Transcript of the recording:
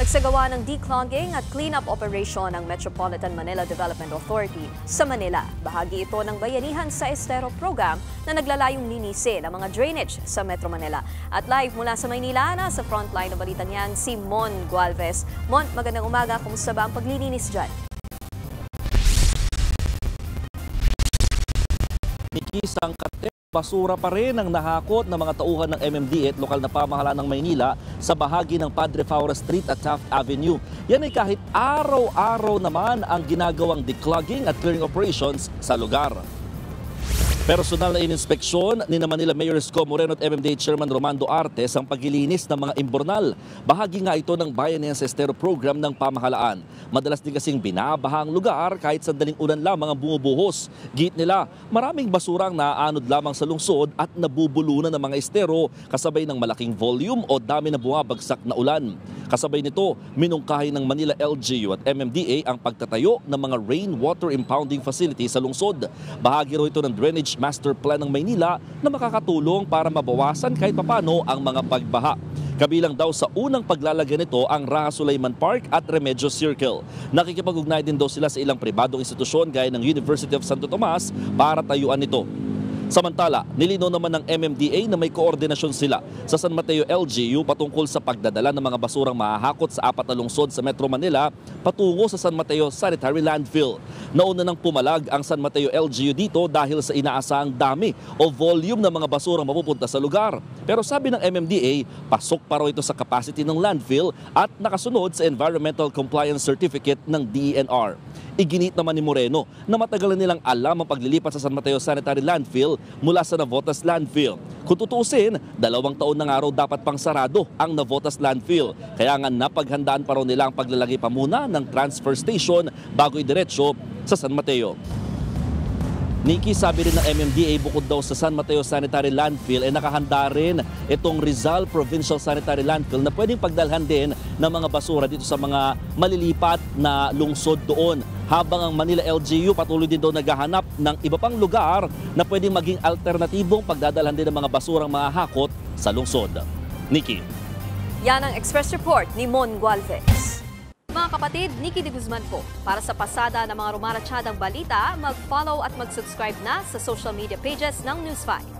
Nagsagawa ng declogging at cleanup operation ng Metropolitan Manila Development Authority sa Manila. Bahagi ito ng Bayanihan sa Estero program na naglalayong linisin ang mga drainage sa Metro Manila. At live mula sa Maynila, na sa frontline ng balitan yan si Mon Gualvez. Mon, magandang umaga. Kumusta ba ang paglilinis dyan? Isang basura pa rin ang nahakot ng mga tauhan ng MMDA at lokal na pamahalaan ng Maynila sa bahagi ng Padre Faura Street at Taft Avenue. Yan ay kahit araw-araw naman ang ginagawang declogging at clearing operations sa lugar. Personal na ininspeksyon ni Manila Mayor Isko Moreno at MMDA Chairman Romando Artes ang paglilinis ng mga imbornal. Bahagi nga ito ng Bayanihan sa Estero program ng pamahalaan. Madalas din kasing binabaha ang lugar kahit sandaling ulan lamang ang bumubuhos. Git nila, maraming basurang naaanod lamang sa lungsod at nabubulunan ng mga estero kasabay ng malaking volume o dami na bumabagsak na ulan. Kasabay nito, minungkahi ng Manila LGU at MMDA ang pagtatayo ng mga rainwater impounding facility sa lungsod. Bahagi rin ito ng Drainage Master Plan ng Maynila na makakatulong para mabawasan kahit papano ang mga pagbaha. Kabilang daw sa unang paglalagyan nito ang Raha Sulaiman Park at Remedios Circle. Nakikipag-ugnay din daw sila sa ilang pribadong institusyon gaya ng University of Santo Tomas para tayuan nito. Samantala, nilinaw naman ng MMDA na may koordinasyon sila sa San Mateo LGU patungkol sa pagdadala ng mga basurang mahahakot sa 4 na lungsod sa Metro Manila patungo sa San Mateo Sanitary Landfill. Nauna nang pumalag ang San Mateo LGU dito dahil sa inaasahang dami o volume ng mga basurang mapupunta sa lugar. Pero sabi ng MMDA, pasok pa raw ito sa capacity ng landfill at nakasunod sa Environmental Compliance Certificate ng DENR. Iginit naman ni Moreno na matagal na nilang alam ang paglilipat sa San Mateo Sanitary Landfill mula sa Navotas Landfill. Kung tutuusin, 2 taon na nga raw dapat pang sarado ang Navotas Landfill. Kaya nga napaghandaan pa raw nila ang paglalagay pa muna ng transfer station bago idiretso sa San Mateo. Nikki, sabi rin ng MMDA bukod daw sa San Mateo Sanitary Landfill ay nakahanda rin itong Rizal Provincial Sanitary Landfill na pwedeng pagdalhan din ng mga basura dito sa mga malilipat na lungsod doon. Habang ang Manila LGU patuloy din daw naghahanap ng iba pang lugar na pwedeng maging alternatibong pagdadalhan din ng mga basurang mahahakot sa lungsod. Nikki. Yan ang Express Report ni Mon Gualvez. Mga kapatid, Nikki de Guzman po. Para sa pasada ng mga rumaratsyadang balita, mag-follow at mag-subscribe na sa social media pages ng News 5.